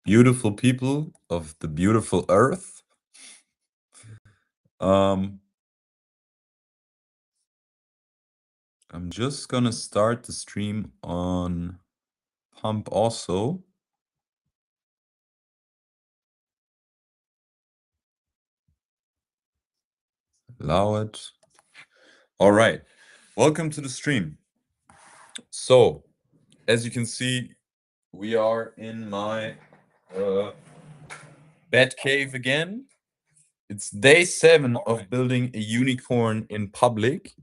beautiful people of the beautiful earth. Um, I'm just gonna start the stream on Pump also. Allow it. All right. Welcome to the stream. So, as you can see, we are in my bat cave again. It's day 7 of building a unicorn in public,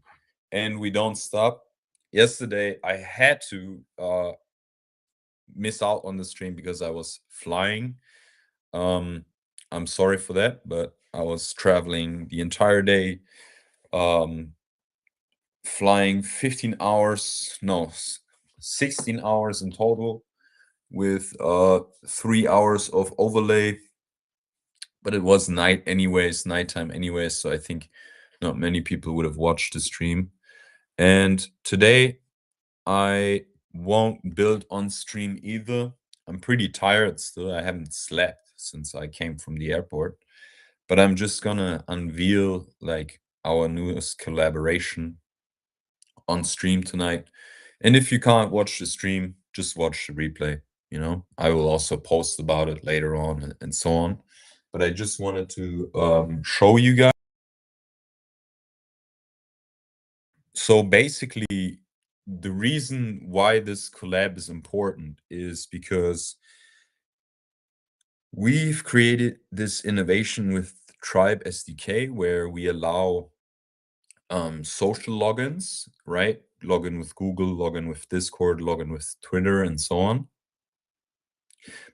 and we don't stop. Yesterday, I had to miss out on the stream because I was flying. I'm sorry for that, but I was traveling the entire day, um, flying 15 hours, no, 16 hours in total, with 3 hours of overlay. But it was nighttime anyways, so I think not many people would have watched the stream. And today I won't build on stream either. I'm pretty tired still. I haven't slept since I came from the airport. But I'm just gonna unveil like our newest collaboration on stream tonight. And if you can't watch the stream, just watch the replay. I will also post about it later on and so on. But I just wanted to show you guys. So basically, the reason why this collab is important is because we've created this innovation with Tribe SDK where we allow social logins, right? Login with Google, login with Discord, login with Twitter, and so on.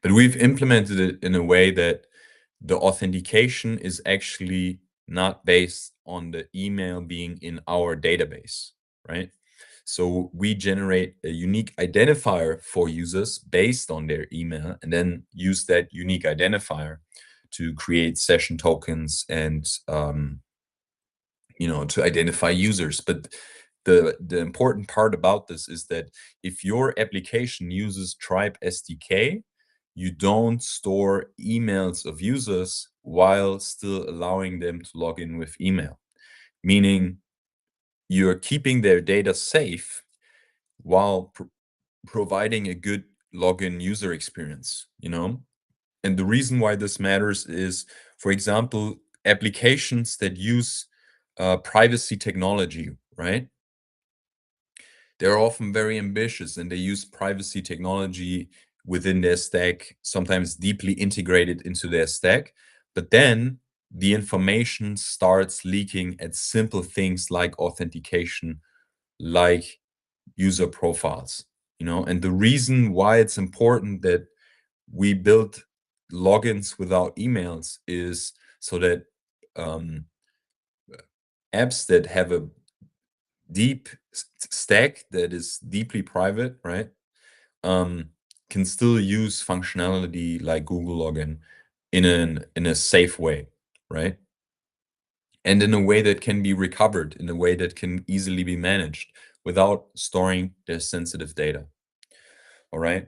But we've implemented it in a way that the authentication is actually not based on the email being in our database, right? So we generate a unique identifier for users based on their email and then use that unique identifier to create session tokens and to identify users. But the important part about this is that if your application uses Tribe SDK, you don't store emails of users while still allowing them to log in with email, meaning you're keeping their data safe while providing a good login user experience. And the reason why this matters is, for example, applications that use privacy technology, right? They're often very ambitious and they use privacy technology within their stack, sometimes deeply integrated into their stack. But then the information starts leaking at simple things like authentication, like user profiles, and the reason why it's important that we build logins without emails is so that apps that have a deep stack that is deeply private, right, can still use functionality like Google login in a safe way, right? And in a way that can be recovered, in a way that can easily be managed without storing their sensitive data. All right.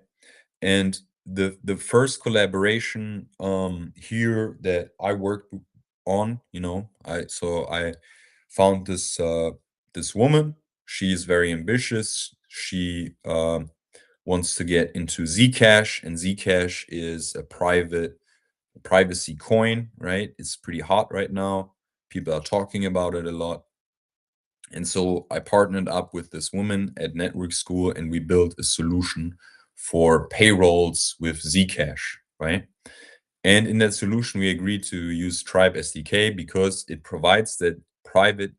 And the first collaboration here that I worked on, I found this woman. She is very ambitious. She wants to get into Zcash, and Zcash is a privacy coin, right? It's pretty hot right now. People are talking about it a lot. And so I partnered up with this woman at Network School and we built a solution for payrolls with Zcash, right? And in that solution, we agreed to use Tribe SDK because it provides that private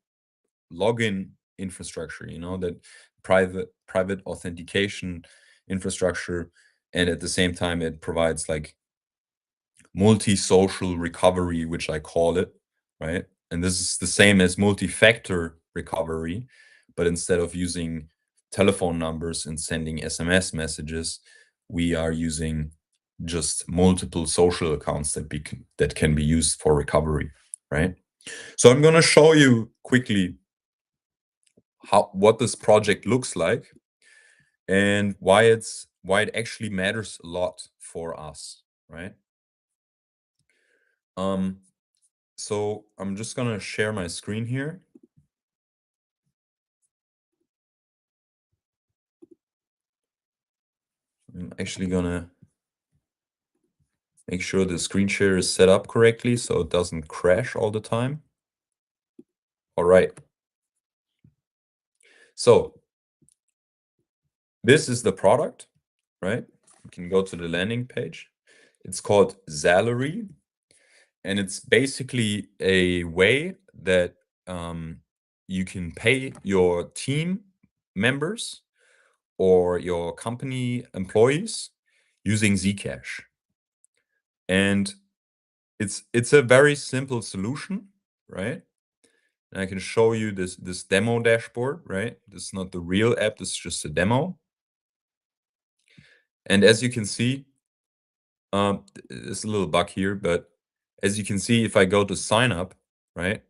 login infrastructure, that private authentication infrastructure. And at the same time, it provides like multi-social recovery, which I call it, right? And this is the same as multi-factor recovery, but instead of using telephone numbers and sending SMS messages, we are using just multiple social accounts that can be used for recovery, right? So I'm going to show you quickly what this project looks like and why it actually matters a lot for us, right? So I'm just gonna share my screen here. I'm actually gonna make sure the screen share is set up correctly so it doesn't crash all the time. All right. So this is the product, right? You can go to the landing page. It's called Salary, and it's basically a way that you can pay your team members or your company employees using Zcash. And it's a very simple solution, right? And I can show you this demo dashboard, right? This is not the real app, this is just a demo. And as you can see, there's a little bug here, but as you can see, if I go to sign up, right,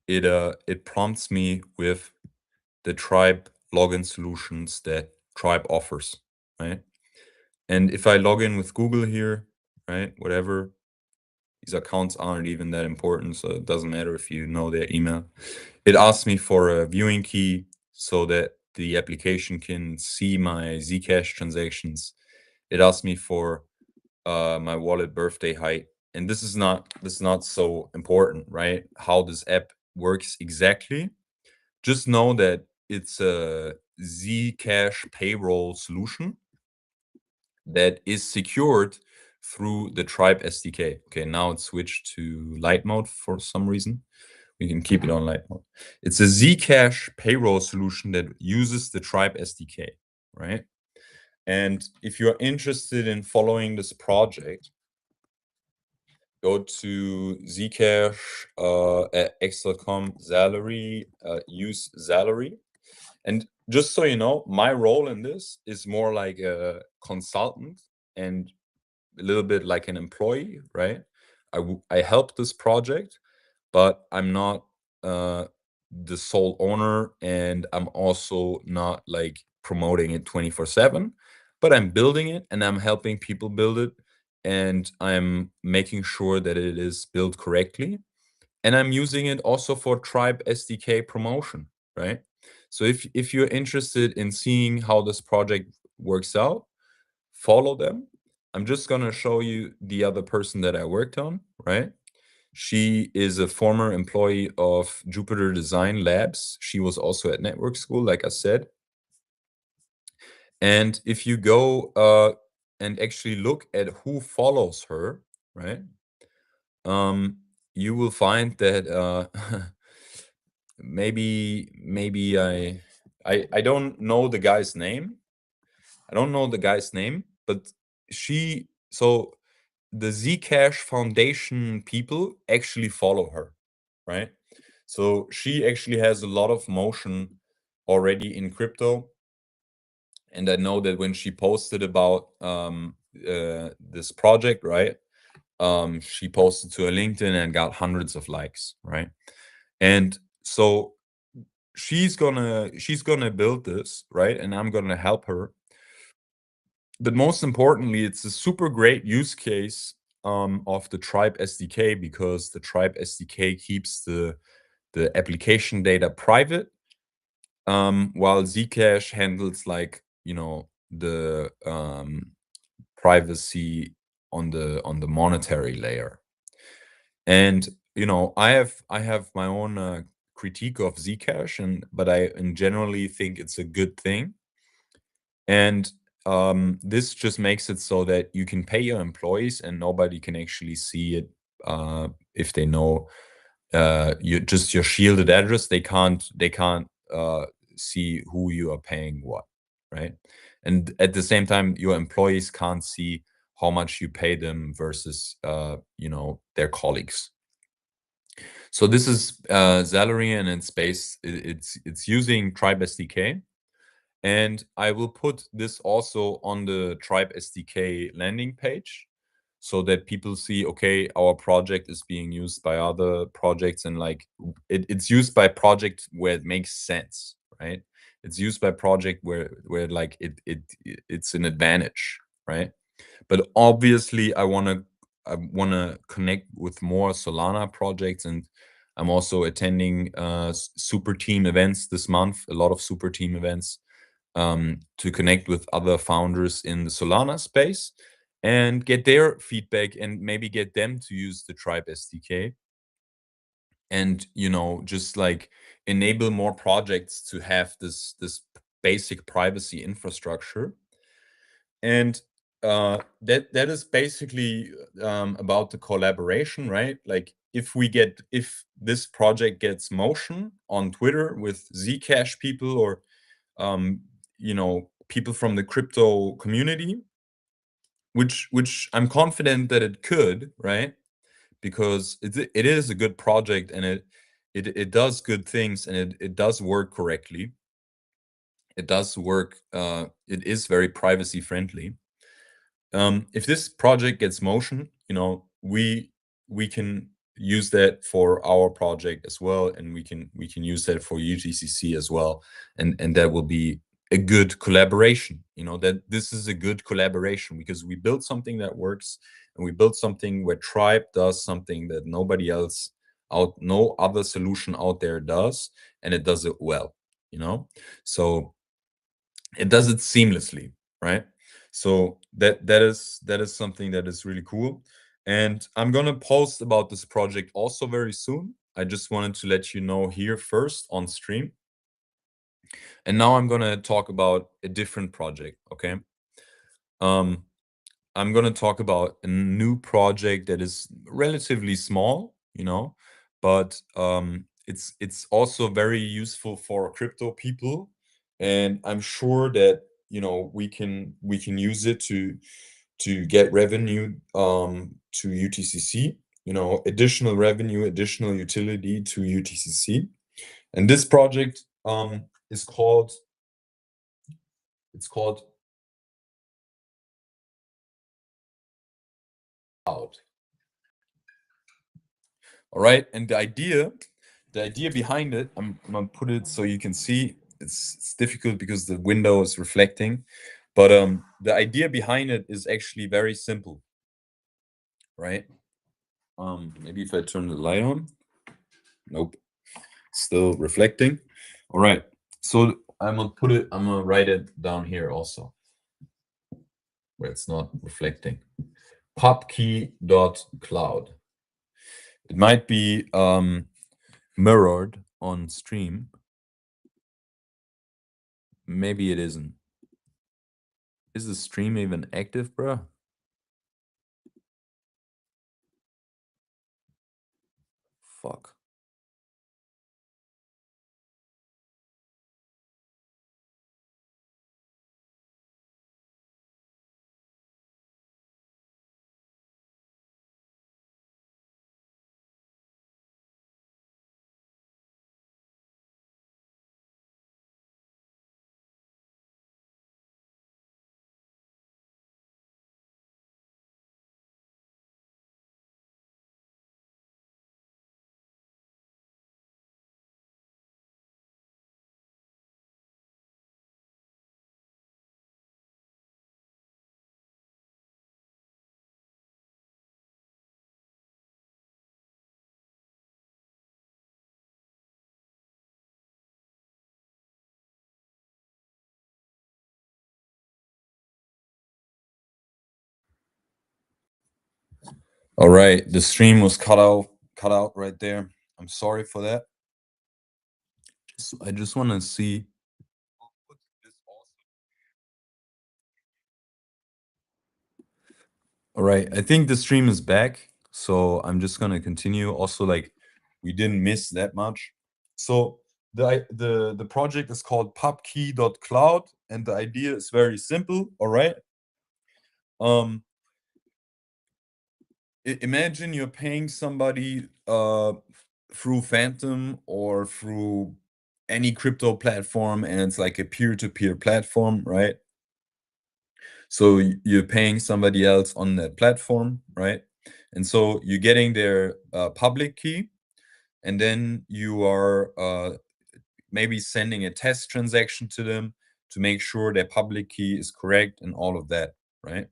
it prompts me with the Tribe login solutions that Tribe offers, right? And if I log in with Google here, right, whatever, these accounts aren't even that important, so it doesn't matter if you know their email. It asks me for a viewing key so that the application can see my Zcash transactions. It asks me for my wallet birthday height, and this is not so important, right? How this app works exactly. Just know that it's a Zcash payroll solution that is secured through the Tribe SDK. Okay, now it's switched to light mode for some reason. We can keep it on light mode. It's a Zcash payroll solution that uses the Tribe SDK, right? And if you're interested in following this project, go to Zcash at x.com Salary, use Salary. And just so you know, my role in this is more like a consultant and a little bit like an employee, right? I help this project, but I'm not the sole owner, and I'm also not like promoting it 24/7, but I'm building it and I'm helping people build it, and I'm making sure that it is built correctly, and I'm using it also for Tribe SDK promotion, right? So if you're interested in seeing how this project works out, follow them. I'm just gonna show you the other person that I worked on, right? She is a former employee of Jupyter Design Labs. She was also at network school, like I said. And if you go and actually look at who follows her, right? You will find that maybe I don't know the guy's name. I don't know the guy's name, but so the Zcash Foundation people actually follow her, right? So she actually has a lot of motion already in crypto. And I know that when she posted about this project, right? She posted to her LinkedIn and got hundreds of likes, right? And so she's gonna build this, right? And I'm gonna help her. But most importantly, it's a super great use case of the Tribe SDK, because the Tribe SDK keeps the application data private, while Zcash handles, like, the privacy on the monetary layer. And I have my own critique of Zcash, but I generally think it's a good thing. And this just makes it so that you can pay your employees and nobody can actually see it if they know your shielded address. They can't see who you are paying what, right? And at the same time, your employees can't see how much you pay them versus their colleagues. So this is Salary, and it's using Tribe SDK. And I will put this also on the Tribe SDK landing page so that people see, okay, our project is being used by other projects, and like it's used by projects where it makes sense, right? It's used by project where like it's an advantage, right? But obviously, I wanna connect with more Solana projects, and I'm also attending super team events this month, a lot of super team events, to connect with other founders in the Solana space and get their feedback and maybe get them to use the Tribe SDK and just like enable more projects to have this basic privacy infrastructure. And that is basically about the collaboration, right? Like if this project gets motion on Twitter with Zcash people or um, people from the crypto community, which I'm confident that it could, right? Because it is a good project, and it does good things, and it does work correctly. It does work. It is very privacy friendly. If this project gets motion, we can use that for our project as well, and we can use that for UTCC as well, and that will be a good collaboration. That this is a good collaboration because we built something that works, and we built something where Tribe does something that no other solution out there does, and it does it well. So it does it seamlessly, right? So that is something that is really cool, and I'm gonna post about this project also very soon. I just wanted to let you know here first on stream, and now I'm gonna talk about a different project. Okay. um I'm going to talk about a new project that is relatively small, but it's also very useful for crypto people, and I'm sure that we can use it to get revenue to UTCC, additional revenue, additional utility to UTCC. And this project is called it's called Out. All right, and the idea behind it, I'm gonna put it so you can see. It's difficult because the window is reflecting, but the idea behind it is actually very simple, right? Maybe if I turn the light on. Nope, still reflecting. All right, so I'm gonna write it down here also, where it's not reflecting. Pubkey.cloud. It might be mirrored on stream. Maybe it isn't. Is the stream even active, bro? Fuck. All right, the stream was cut out right there. I'm sorry for that. I just want to see. All right, I think the stream is back, so I'm just gonna continue. Also, like, we didn't miss that much. So the project is called pubkey.cloud, and the idea is very simple. All right. Um, imagine you're paying somebody through Phantom or through any crypto platform, and it's like a peer-to-peer platform, right? So you're paying somebody else on that platform, right? And so you're getting their public key, and then you are maybe sending a test transaction to them to make sure their public key is correct and all of that, right?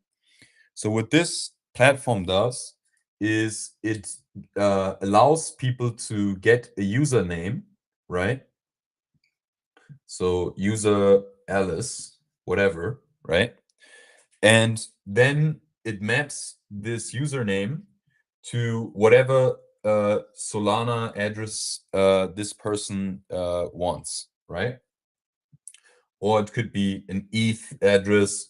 So what this platform does is it allows people to get a username, right? So user Alice, whatever, right? And then it maps this username to whatever Solana address this person wants, right? Or it could be an ETH address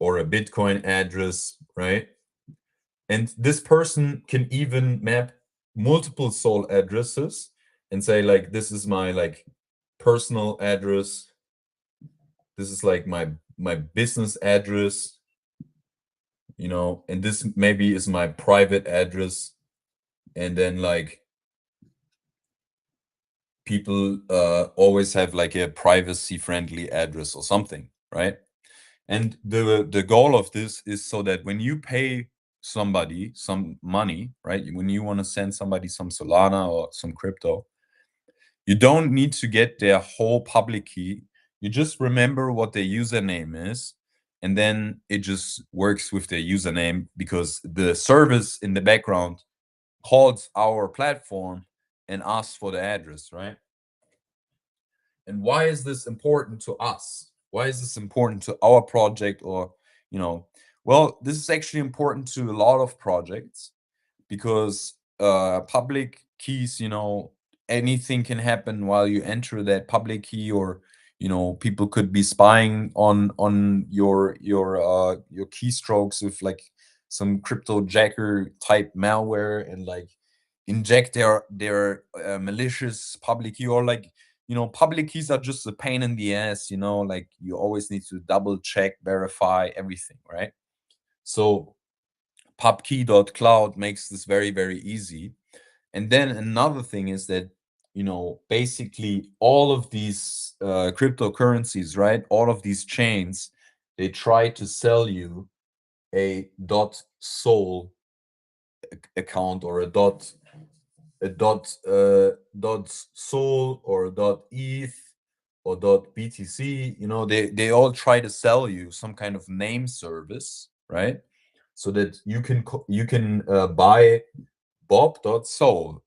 or a Bitcoin address, right? And this person can even map multiple Sol addresses and say, like, this is my like personal address. This is like my business address, you know, and this maybe is my private address. And then like people always have like a privacy friendly address or something, right? And the goal of this is so that when you pay somebody some money, right? When you want to send somebody some Solana or some crypto, you don't need to get their whole public key. You just remember what their username is, and then it just works with their username because the service in the background calls our platform and asks for the address, right? And why is this important to us? Why is this important to our project? Or, you know, well, this is actually important to a lot of projects because public keys, you know, anything can happen while you enter that public key, or you know, people could be spying on your keystrokes with like some crypto jacker type malware and like inject their malicious public key. Or like, you know, public keys are just a pain in the ass, you know, like you always need to double check, verify everything, right? So pubkey.cloud makes this very, very easy. And then another thing is that, you know, basically all of these cryptocurrencies, right? All of these chains, they try to sell you a .sol account or a .sol or .eth or .btc. You know, they all try to sell you some kind of name service, right? So that you can buy bob.sol,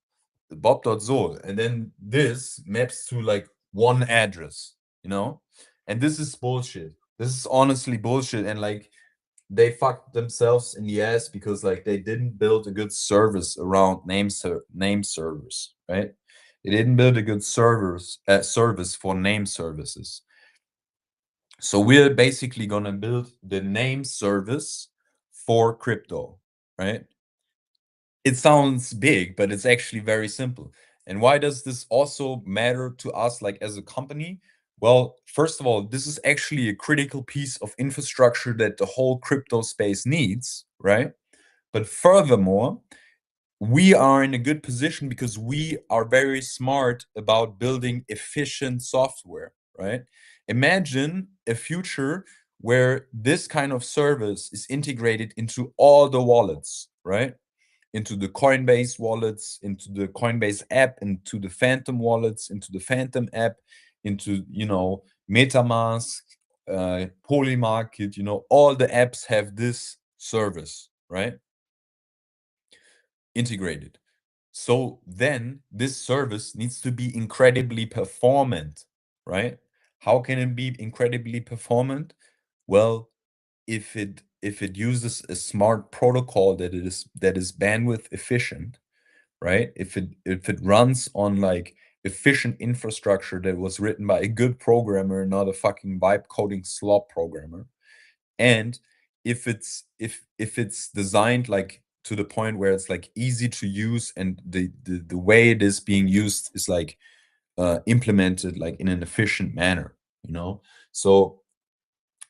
bob.sol, and then this maps to like one address, you know. And this is bullshit. This is honestly bullshit. And like they fucked themselves in the ass because like they didn't build a good service around name servers, right? They didn't build a good service for name services. So we're basically gonna build the name service for crypto, right? It sounds big, but it's actually very simple. And why does this also matter to us, like as a company? Well, first of all, this is actually a critical piece of infrastructure that the whole crypto space needs, right? But furthermore, we are in a good position because we are very smart about building efficient software, right? Imagine a future where this kind of service is integrated into all the wallets, right? Into the Coinbase wallets, into the Coinbase app, into the Phantom wallets, into the Phantom app, into, you know, MetaMask, Polymarket, you know, all the apps have this service, right? Integrated. So then this service needs to be incredibly performant, right? How can it be incredibly performant? Well, if it uses a smart protocol that is bandwidth efficient, right? If it runs on like efficient infrastructure that was written by a good programmer, not a fucking vibe coding slop programmer, and if it's designed like to the point where it's like easy to use, and the way it is being used is like implemented like in an efficient manner, you know. So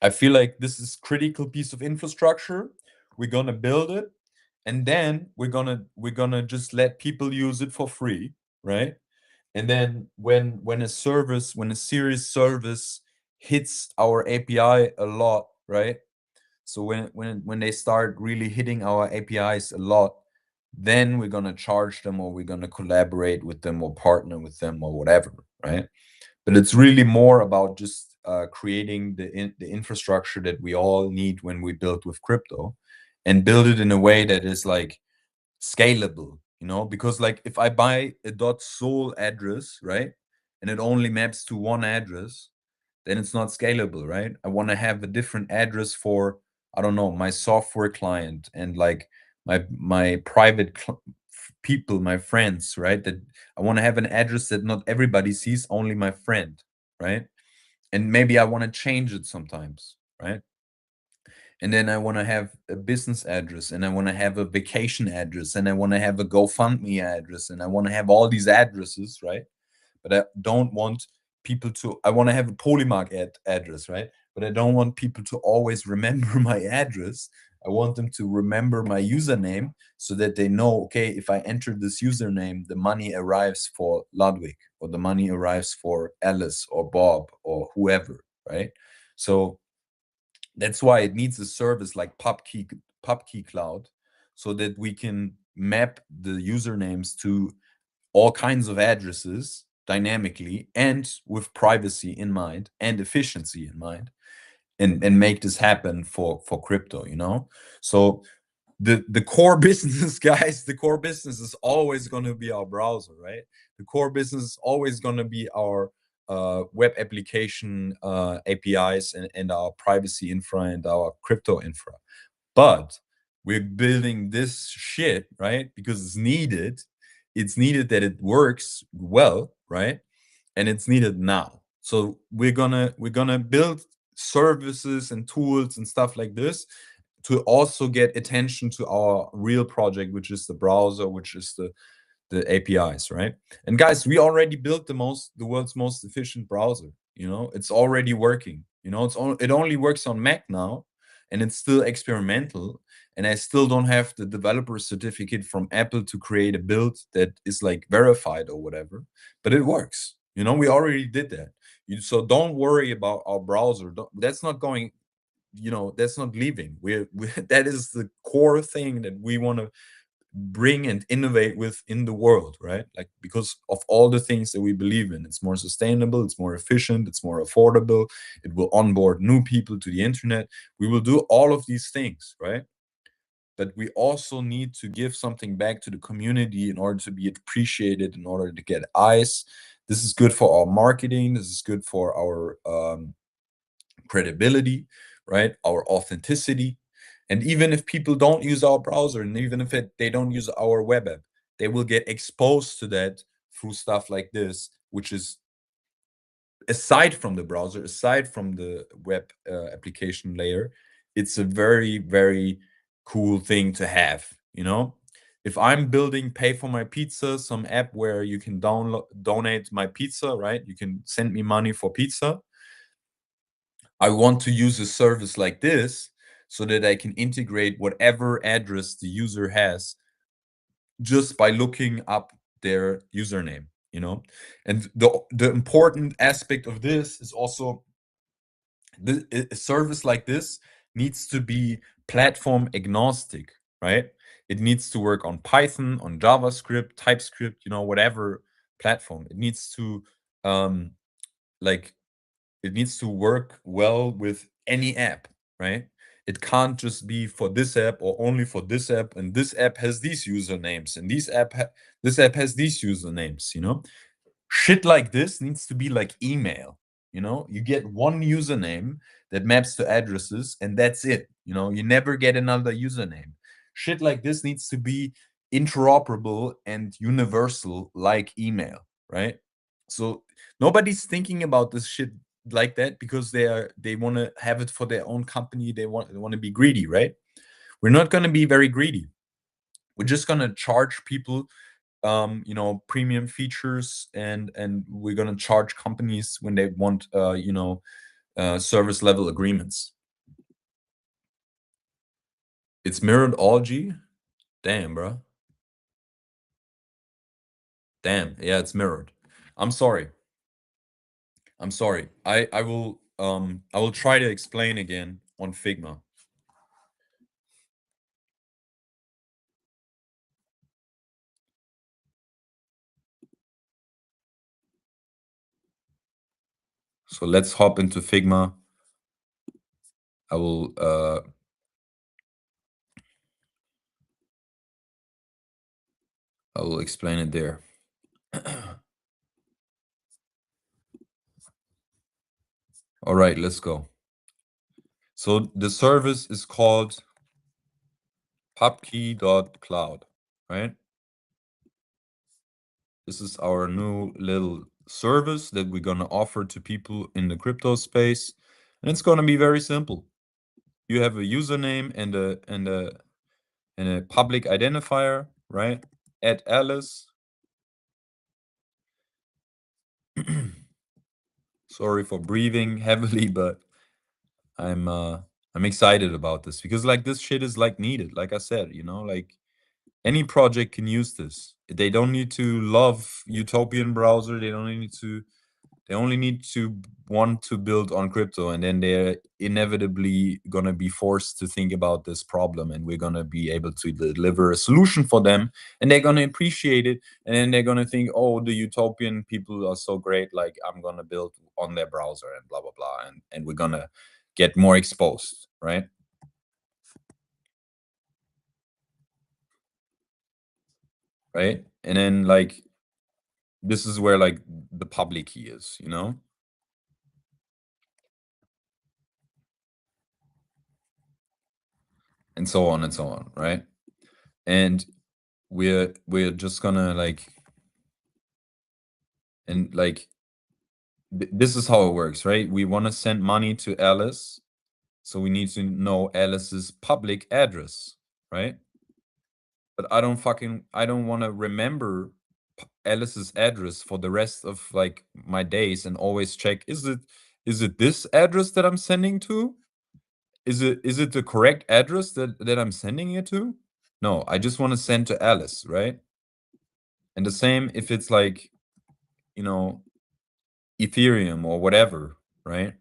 I feel like this is critical piece of infrastructure. We're gonna build it, and then we're gonna just let people use it for free, right? And then when a serious service hits our API a lot, right? So when they start really hitting our APIs a lot, then we're gonna charge them, or we're gonna collaborate with them, or partner with them, or whatever, right? But it's really more about just creating the infrastructure that we all need when we build with crypto. and build it in a way that is like scalable, because like if I buy a .sol address, right, and it only maps to one address, then it's not scalable, right? I want to have a different address for, I don't know, my software client and like my private people, my friends, right? That I want to have an address that not everybody sees, only my friend, right? And maybe I want to change it sometimes, right? And then I want to have a business address, and I want to have a vacation address, and I want to have a GoFundMe address, and I want to have all these addresses, right? But I don't want people to, I want to have a Polymark address, right? But I don't want people to always remember my address. I want them to remember my username so that they know, okay, if I enter this username, the money arrives for Ludwig, or the money arrives for Alice or Bob or whoever, right? So that's why it needs a service like PubKey Cloud, so that we can map the usernames to all kinds of addresses dynamically and with privacy in mind and efficiency in mind, and make this happen for crypto, So the core business, guys, the core business is always going to be our browser, right? The core business is always going to be our web application APIs, and our privacy infra and our crypto infra. But we're building this shit, right? Because it's needed. It's needed that it works well, right? And it's needed now. So we're gonna build services and tools and stuff like this to also get attention to our real project, which is the browser, which is the APIs, right? And guys, we already built the world's most efficient browser. It's already working. It only works on Mac now, and it's still experimental. And I still don't have the developer certificate from Apple to create a build that is like verified or whatever, but it works. We already did that. So don't worry about our browser. That's not going. That's not leaving. That is the core thing that we want to bring and innovate with in the world, right? Like, because of all the things that we believe in. It's more sustainable, it's more efficient, it's more affordable, it will onboard new people to the internet. We will do all of these things, right? But we also need to give something back to the community in order to be appreciated, in order to get eyes. This is good for our marketing, this is good for our credibility, right? Our authenticity. And even if people don't use our browser, and even if they don't use our web app, they will get exposed to that through stuff like this, which is aside from the browser, aside from the web application layer. It's a very, very cool thing to have. If I'm building Pay for My Pizza, some app where you can donate my pizza, right? You can send me money for pizza. I want to use a service like this so that I can integrate whatever address the user has just by looking up their username. And the important aspect of this is also a service like this needs to be platform agnostic, right? It needs to work on Python, on JavaScript, TypeScript, whatever platform. It needs to like it needs to work well with any app, right? It can't just be for this app or only for this app, and this app has these usernames, and this app has these usernames. Shit like this needs to be like email. You get one username that maps to addresses, and that's it. You never get another username. Shit like this needs to be interoperable and universal like email, right? So nobody's thinking about this shit like that because they want to have it for their own company. They want to be greedy, right? We're not going to be very greedy. We're just going to charge people premium features, and we're going to charge companies when they want service level agreements. It's mirrored algae. Damn, bro. Damn. Yeah, it's mirrored. I'm sorry. I will try to explain again on Figma. So let's hop into Figma. I will I will explain it there. All right, let's go. So the service is called pubkey.cloud, right? This is our new little service that we're going to offer to people in the crypto space. And it's going to be very simple. You have a username and a public identifier, right? At Alice. Sorry for breathing heavily, but I'm I'm excited about this because like this shit is like needed. Like I said, you know, like any project can use this. They don't need to love utopian browser. They only need to want to build on crypto, and then they're inevitably gonna be forced to think about this problem, and we're gonna be able to deliver a solution for them, and they're gonna appreciate it, and then they're gonna think, oh, the utopian people are so great, like I'm gonna build on their browser and blah blah blah, and we're gonna get more exposed, right? Right? And then like this is where like the public key is, you know? And so on, right? And we're just gonna like and like this is how it works, right? We want to send money to Alice, so we need to know Alice's public address, right? But I don't want to remember Alice's address for the rest of like my days and always check, is it this address that I'm sending to? Is it the correct address that I'm sending it to? No, I just want to send to Alice, right? And the same if it's like, you know, Ethereum or whatever, right?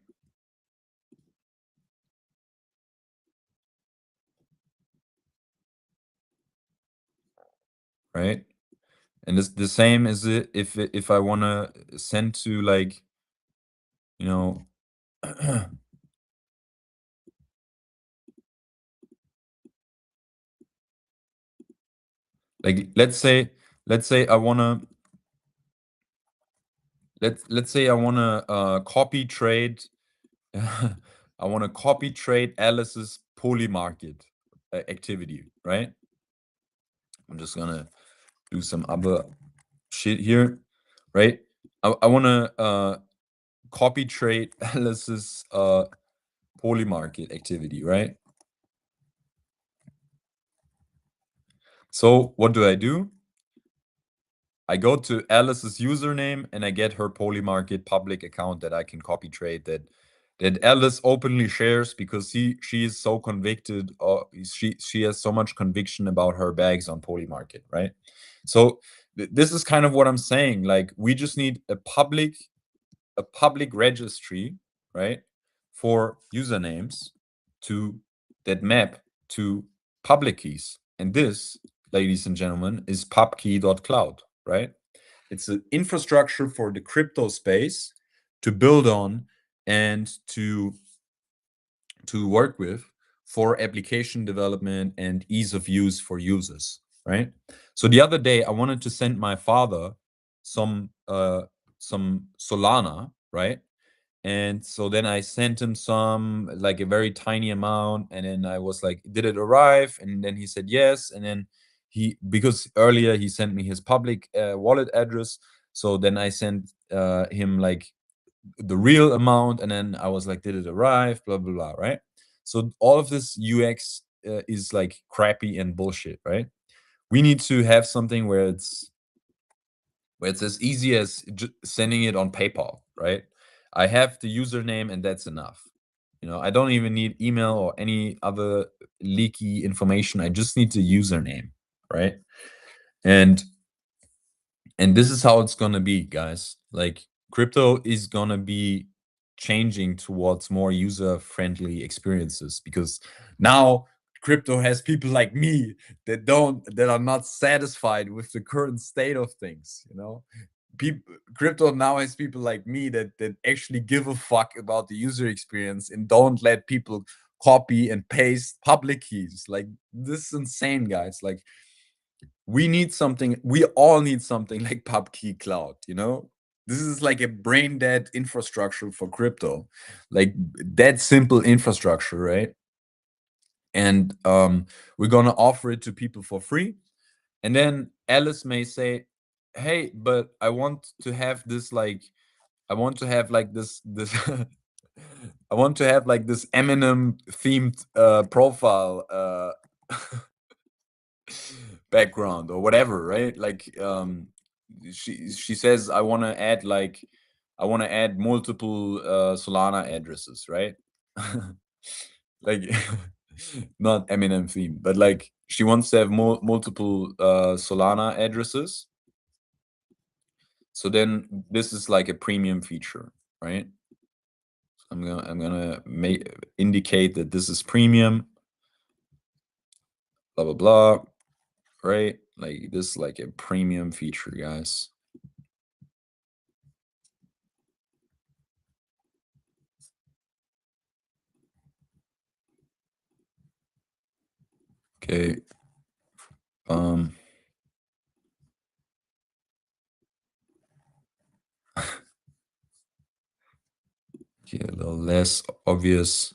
Right? And it's the same as it if I want to send to like, you know, like let's say I want to let's say I want to copy trade I want to copy trade Alice's poly market activity, right? I'm just gonna do some other shit here, right? I want to copy trade Alice's poly market activity, right? So what do? I go to Alice's username and I get her Polymarket public account that I can copy trade that Alice openly shares because she is so convicted or she has so much conviction about her bags on Polymarket, right? So this is kind of what I'm saying. Like we just need a public registry, right, for usernames to that map to public keys. And this, ladies and gentlemen, is pubkey.cloud, right? It's an infrastructure for the crypto space to build on and to work with for application development and ease of use for users, right? So the other day I wanted to send my father some some Solana, right? And so then I sent him some, like a very tiny amount. And then I was like, did it arrive? And then he said yes. And then because earlier he sent me his public wallet address. So then I sent him like the real amount. And then I was like, did it arrive? Blah, blah, blah. Right. So all of this UX is like crappy and bullshit. Right. We need to have something where it's as easy as sending it on PayPal, right? I have the username and that's enough. You know, I don't even need email or any other leaky information. I just need the username, right? And and this is how it's going to be, guys. Like crypto is going to be changing towards more user friendly experiences because now crypto has people like me that are not satisfied with the current state of things, you know. People crypto now has people like me that actually give a fuck about the user experience and don't let people copy and paste public keys. Like this is insane, guys. Like we need something, we all need something like PubKey Cloud, you know? This is like a brain dead infrastructure for crypto, like that simple infrastructure, right? And we're gonna offer it to people for free. And then Alice may say, "Hey, but I want to have this like, I want to have like this I want to have like this Eminem themed profile background or whatever, right? Like she says I want to add like, I want to add multiple Solana addresses, right? Like not Eminem theme, but like she wants to have multiple Solana addresses. So then this is like a premium feature, right? I'm gonna make indicate that this is premium, blah blah blah, right? Like this is like a premium feature, guys. Okay. Um okay, a little less obvious.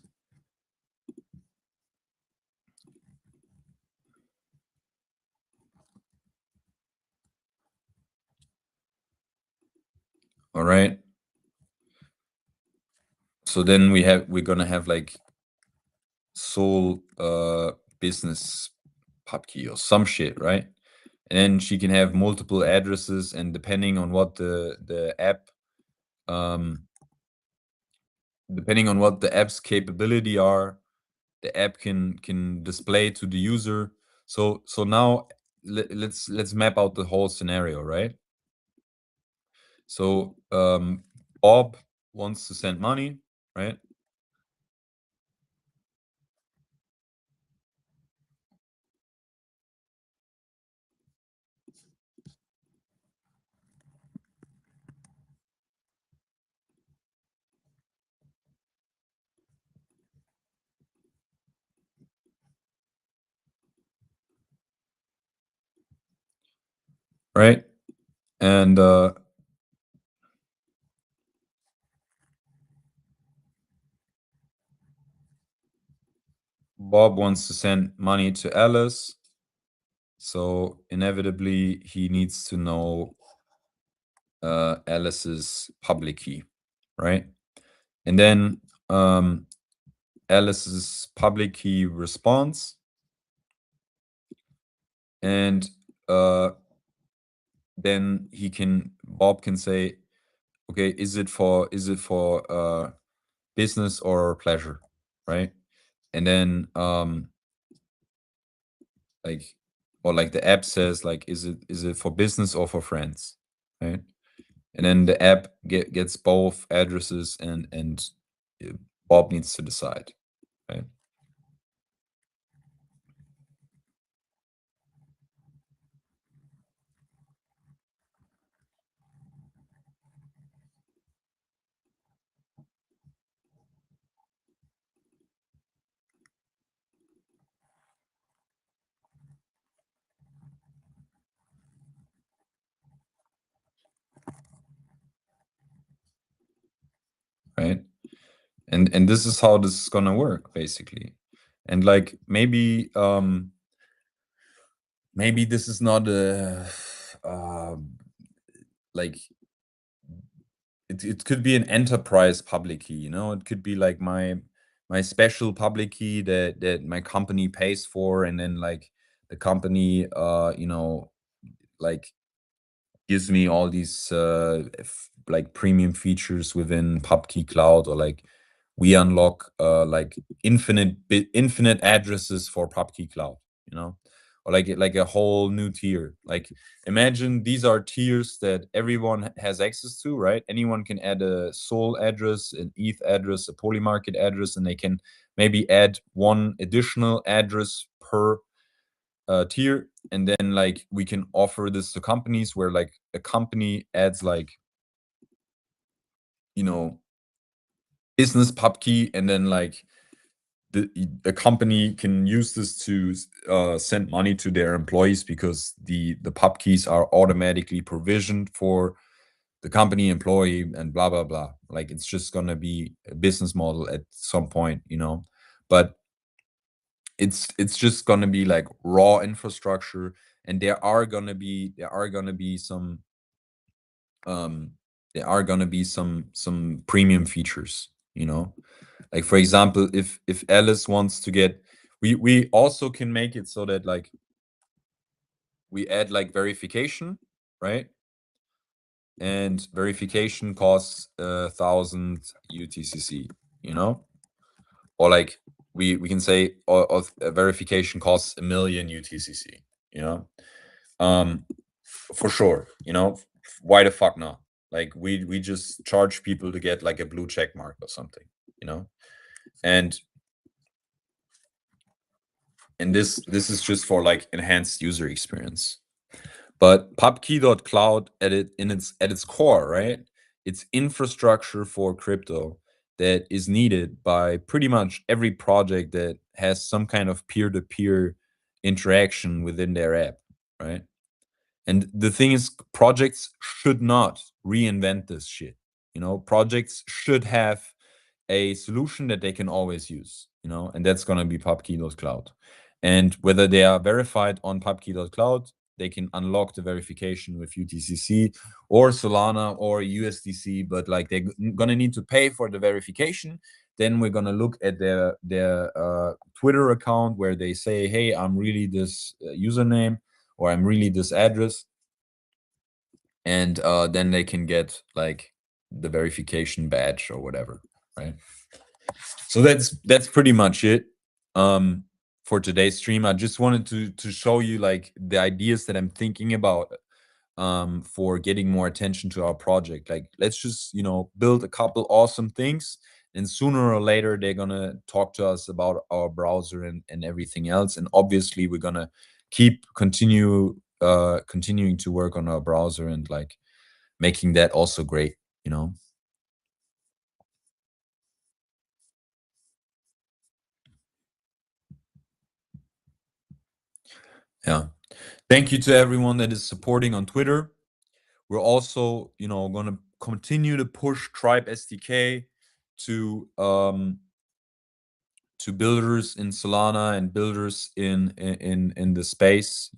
All right. So then we're gonna have like sole business pub key or some shit, right? And then she can have multiple addresses, and depending on what the app um depending on what the app's capability are, the app can display to the user. So now let's map out the whole scenario, right? So Bob wants to send money, right? Right? And Bob wants to send money to Alice. So inevitably he needs to know Alice's public key, right? And then Alice's public key responds, and then Bob can say, okay, is it for business or pleasure, right? And then like, or like the app says like, is it for business or for friends, right? And then the app gets both addresses, and Bob needs to decide, right? Right? And this is how this is gonna work basically. And like maybe this is not a like it could be an enterprise public key, you know? It could be like my special public key that my company pays for, and then like the company you know, like gives me all these like premium features within PubKey Cloud, or like we unlock like infinite addresses for PubKey Cloud, you know, or like a whole new tier. Like imagine these are tiers that everyone has access to, right? Anyone can add a Sol address, an ETH address, a Polymarket address, and they can maybe add one additional address per tier. And then like we can offer this to companies where like a company adds like, you know, business pub key, and then like a company can use this to send money to their employees because the pub keys are automatically provisioned for the company employee and blah blah blah. Like it's just gonna be a business model at some point, but it's just gonna be like raw infrastructure, and um there are gonna be some premium features, like for example, if Alice wants to get, we also can make it so that like we add like verification, right? And verification costs 1,000 UTCC, or like we can say or verification costs 1,000,000 UTCC, you know, um, for sure, why the fuck not? Like we just charge people to get like a blue check mark or something, you know, and this is just for like enhanced user experience. But pubkey.cloud at its core, right? It's infrastructure for crypto that is needed by pretty much every project that has some kind of peer-to-peer interaction within their app, right? And the thing is, projects should not reinvent this shit. Projects should have a solution that they can always use, and that's going to be pubkey.cloud. And whether they are verified on pubkey.cloud, they can unlock the verification with UTCC or Solana or USDC, but like they're going to need to pay for the verification. Then we're going to look at their Twitter account where they say, hey, I'm really this username, or I'm really this address, and then they can get like the verification badge or whatever, right? So that's pretty much it for today's stream. I just wanted to show you like the ideas that I'm thinking about for getting more attention to our project. Like let's just build a couple awesome things, and sooner or later they're gonna talk to us about our browser and everything else. And obviously we're gonna continuing to work on our browser and like making that also great, Yeah. Thank you to everyone that is supporting on Twitter. We're also, going to continue to push Tribe SDK to builders in Solana and builders in the space,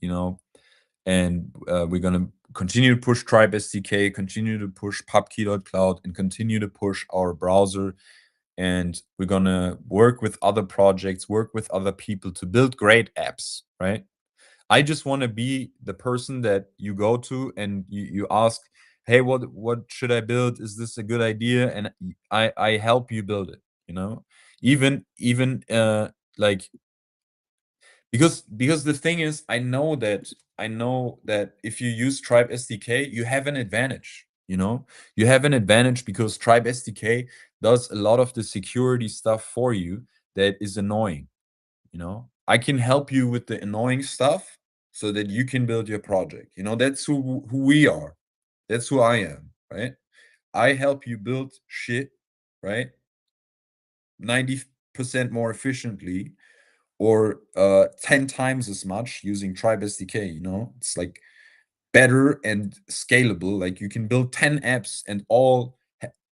and we're going to continue to push Tribe SDK, continue to push pubkey.cloud, and continue to push our browser. And we're going to work with other projects, work with other people to build great apps, right? I just want to be the person that you go to and you ask, hey, what should I build? Is this a good idea? And I help you build it, even like, because the thing is, I know that if you use Tribe SDK, you have an advantage. You have an advantage because Tribe SDK does a lot of the security stuff for you that is annoying. I can help you with the annoying stuff so that you can build your project. That's who we are. That's who I am, right? I help you build shit, right? 90% more efficiently, or 10 times as much using Tribe SDK. It's like better and scalable. Like you can build 10 apps and all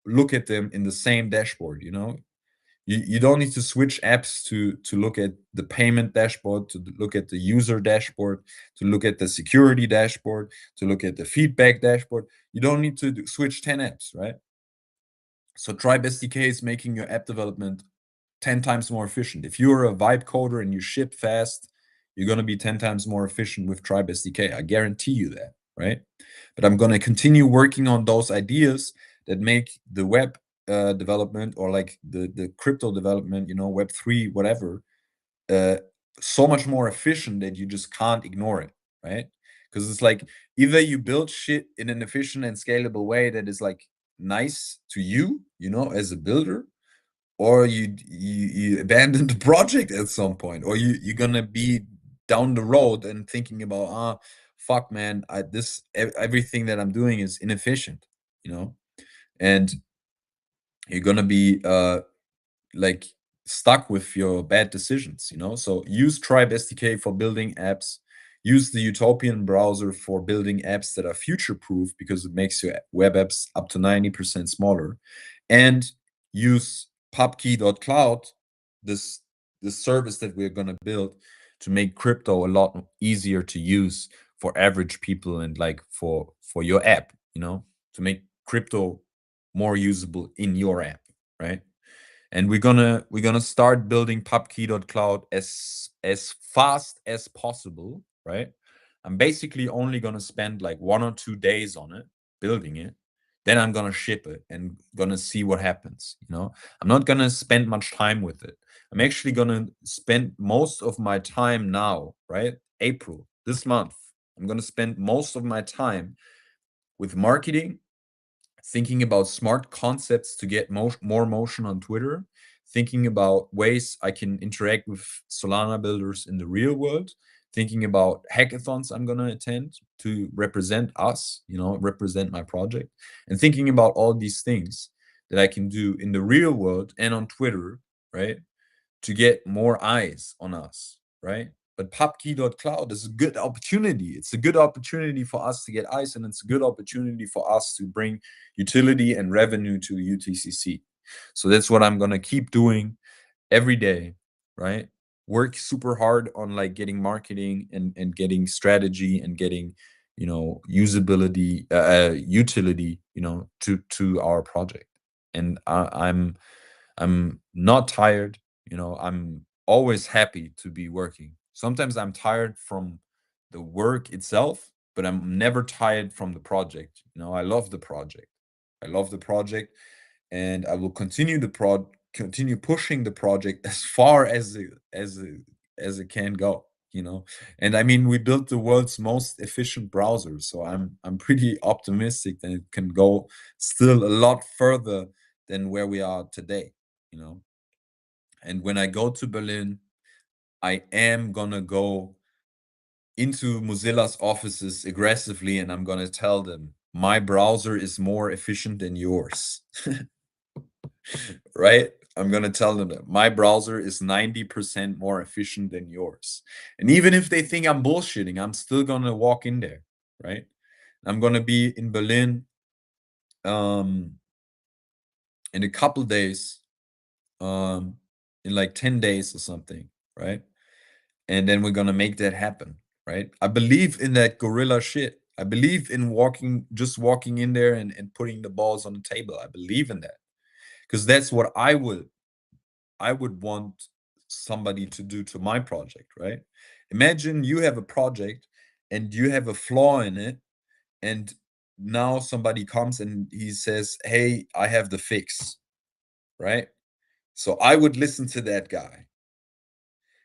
look at them in the same dashboard. You don't need to switch apps to look at the payment dashboard, to look at the user dashboard, to look at the security dashboard, to look at the feedback dashboard. You don't need to switch 10 apps, right? So Tribe SDK is making your app development 10 times more efficient. If you're a vibe coder and you ship fast, you're going to be 10 times more efficient with Tribe SDK. I guarantee you that, right? But I'm going to continue working on those ideas that make the web development, or like the crypto development, Web3, whatever, uh, so much more efficient that you just can't ignore it, right? Because it's like either you build shit in an efficient and scalable way that is like nice to you, as a builder, or you abandon the project at some point, or you're gonna be down the road and thinking about, fuck man, everything that I'm doing is inefficient, and you're gonna be like stuck with your bad decisions, you know? So use Tribe SDK for building apps, use the Utopian browser for building apps that are future-proof because it makes your web apps up to 90% smaller, and use pubkey.cloud, this service that we're gonna build to make crypto a lot easier to use for average people and like for your app, you know, to make crypto more usable in your app, right? And we're gonna start building pubkey.cloud as fast as possible, right? I'm basically only gonna spend like 1 or 2 days on it, building it. Then I'm gonna ship it and gonna see what happens. You know, I'm not gonna spend much time with it. I'm actually gonna spend most of my time now, right? April, this month. I'm gonna spend most of my time with marketing, thinking about smart concepts to get more motion on Twitter, thinking about ways I can interact with Solana builders in the real world, thinking about hackathons I'm going to attend to represent us, you know, represent my project, and thinking about all these things that I can do in the real world and on Twitter, right? To get more eyes on us, right? But pubkey.cloud is a good opportunity. It's a good opportunity for us to get eyes, and it's a good opportunity for us to bring utility and revenue to UTCC. So that's what I'm gonna keep doing every day, right? Work super hard on like getting marketing and getting strategy and getting, you know, usability, utility, you know, to our project. And I'm not tired, you know, I'm always happy to be working. Sometimes I'm tired from the work itself, but I'm never tired from the project. You know, I love the project. I love the project, and I will continue pushing the project as far as it can go, you know. And I mean, we built the world's most efficient browser, so I'm pretty optimistic that it can go still a lot further than where we are today, you know. And when I go to Berlin, I am gonna go into Mozilla's offices aggressively, and I'm gonna tell them my browser is more efficient than yours. Right? I'm gonna tell them that my browser is 90% more efficient than yours. And even if they think I'm bullshitting, I'm still gonna walk in there, right? I'm gonna be in Berlin um in a couple days, um in like 10 days or something, right? And then we're gonna make that happen, right? I believe in that gorilla shit. I believe in just walking in there and putting the balls on the table. I believe in that because that's what I would want somebody to do to my project, right? Imagine you have a project and you have a flaw in it, and now somebody comes and he says, "Hey, I have the fix," right? So I would listen to that guy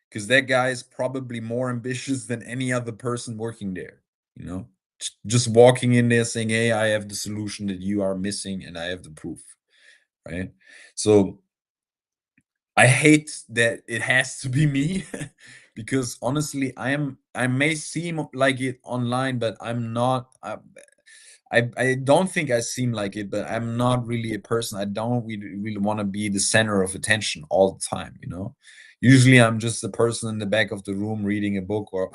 because that guy is probably more ambitious than any other person working there, you know? Just walking in there saying, "Hey, I have the solution that you are missing and I have the proof," right? So I hate that it has to be me because honestly, I may seem like it online, but I'm not. I don't think I seem like it, but I'm not really a person. I don't really want to be the center of attention all the time, you know. Usually, I'm just the person in the back of the room reading a book or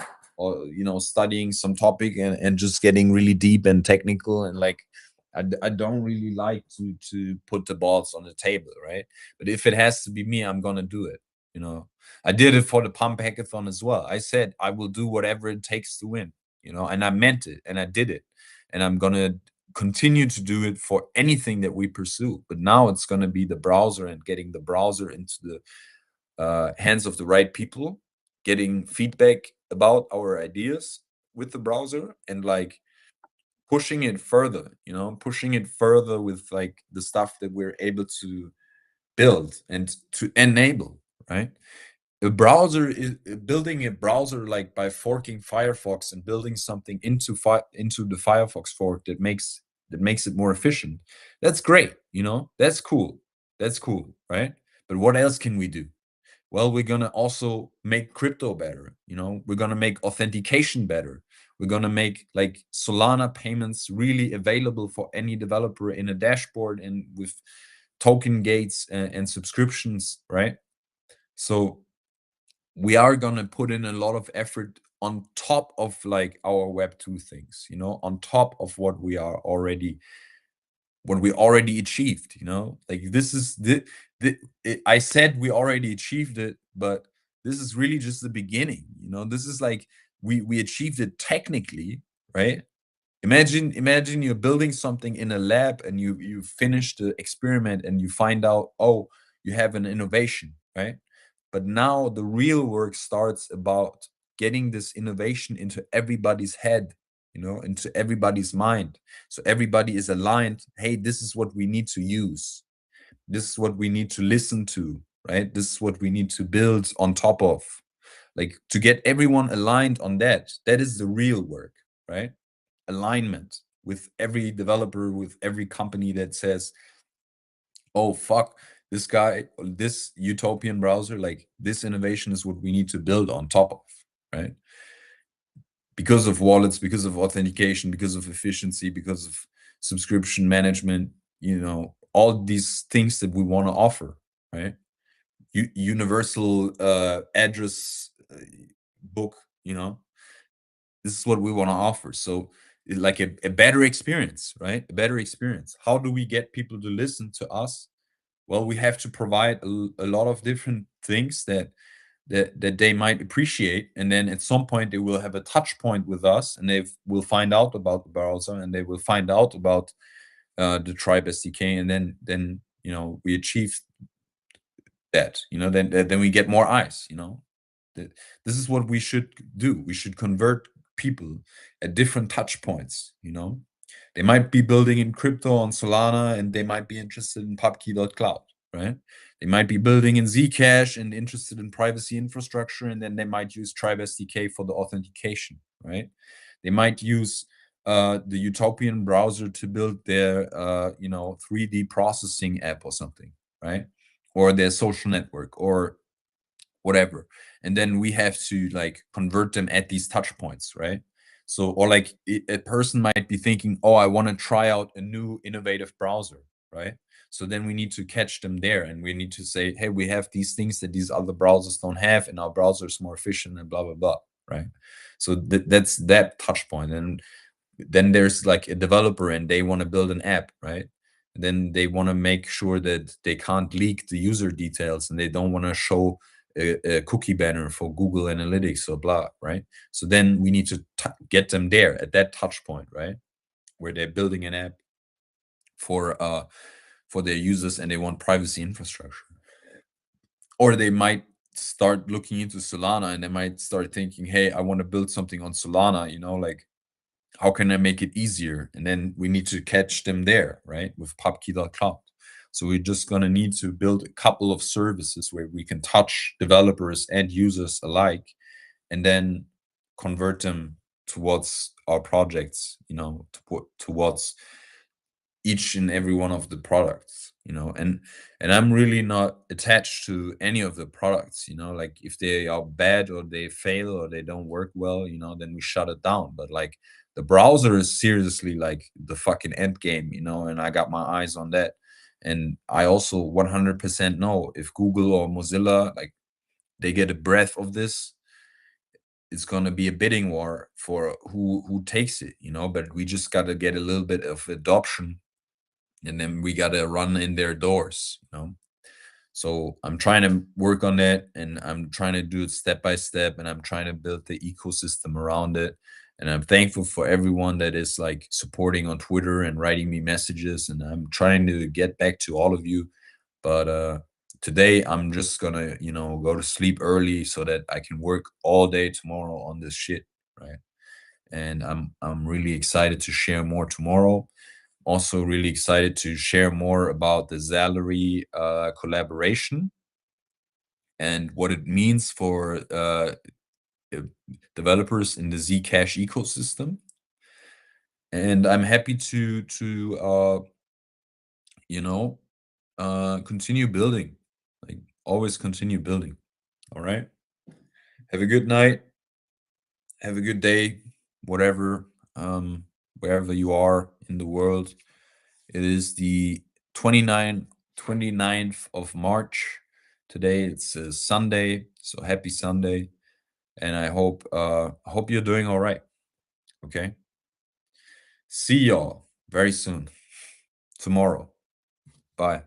you know studying some topic and just getting really deep and technical and like I don't really like to put the balls on the table, right? But if it has to be me, I'm gonna do it. You know, I did it for the pump hackathon as well. I said I will do whatever it takes to win, you know, and I meant it and I did it. And I'm gonna continue to do it for anything that we pursue. But now it's gonna be the browser and getting the browser into the hands of the right people, getting feedback about our ideas with the browser and like pushing it further, you know, pushing it further with like the stuff that we're able to build and to enable, right? A browser is building a browser like by forking Firefox and building something into the Firefox fork that makes it more efficient. That's great, you know. That's cool. That's cool, right? But what else can we do? Well, we're gonna also make crypto better. You know, we're gonna make authentication better. We're gonna make like Solana payments really available for any developer in a dashboard and with token gates and subscriptions, right? So we are gonna put in a lot of effort on top of like our Web2 things, on top of what we already achieved, like this is I said we already achieved it, but this is really just the beginning. This is like we achieved it technically, right? Imagine you're building something in a lab and you finish the experiment and you find out, oh, you have an innovation, right? But now the real work starts about getting this innovation into everybody's head, into everybody's mind. So everybody is aligned. Hey, this is what we need to use. This is what we need to listen to, right? This is what we need to build on top of. Like to get everyone aligned on that. That is the real work, right? Alignment with every developer, with every company that says, oh fuck, this utopian browser, like this innovation is what we need to build on top of, right? Because of wallets, because of authentication, because of efficiency, because of subscription management, all these things that we want to offer, right? Universal address book, this is what we want to offer. So like a better experience, right? A better experience. How do we get people to listen to us? Well, we have to provide a lot of different things that they might appreciate, and then at some point they will have a touch point with us, and they will find out about the browser, and they will find out about the Tribe SDK, and then we achieve that. Then we get more eyes. This is what we should do. We should convert people at different touch points. They might be building in crypto on Solana, and they might be interested in pubkey.cloud, right? They might be building in Zcash and interested in privacy infrastructure, and then they might use Tribe SDK for the authentication, right? They might use the utopian browser to build their 3D processing app or something, right? Or their social network or whatever. And then we have to like convert them at these touch points, right? So, or like a person might be thinking, oh, I want to try out a new innovative browser, right? So then we need to catch them there, and we need to say, hey, we have these things that these other browsers don't have, and our browser is more efficient and blah blah blah, right? So that's that touch point. And then there's like a developer and they want to build an app, right? And then they want to make sure that they can't leak the user details, and they don't want to show a cookie banner for Google Analytics or blah, right? So then we need to get them there at that touch point, right? Where they're building an app for their users and they want privacy infrastructure. Or they might start looking into Solana and they might start thinking, hey, I want to build something on Solana, like how can I make it easier? And then we need to catch them there, right? With pubkey.cloud. So we're just going to need to build a couple of services where we can touch developers and users alike, and then convert them towards our projects, towards each and every one of the products, and I'm really not attached to any of the products, like if they are bad or they fail or they don't work well, then we shut it down. But like the browser is seriously like the fucking end game, and I got my eyes on that. And I also 100% know if Google or Mozilla, like they get a breath of this, it's going to be a bidding war for who takes it, but we just got to get a little bit of adoption, and then we got to run in their doors. So I'm trying to work on that, and I'm trying to do it step by step, and I'm trying to build the ecosystem around it. And I'm thankful for everyone that is like supporting on Twitter and writing me messages, and I'm trying to get back to all of you. But today I'm just gonna go to sleep early so that I can work all day tomorrow on this shit, right? And I'm really excited to share more tomorrow. Also really excited to share more about the Zalary collaboration and what it means for uh, developers in the Zcash ecosystem. And I'm happy to continue building, like always continue building. All right. Have a good night. Have a good day, whatever, wherever you are in the world. It is the 29th of March, Today it's Sunday, so happy Sunday, and I hope you're doing all right. Okay. See y'all very soon tomorrow. Bye.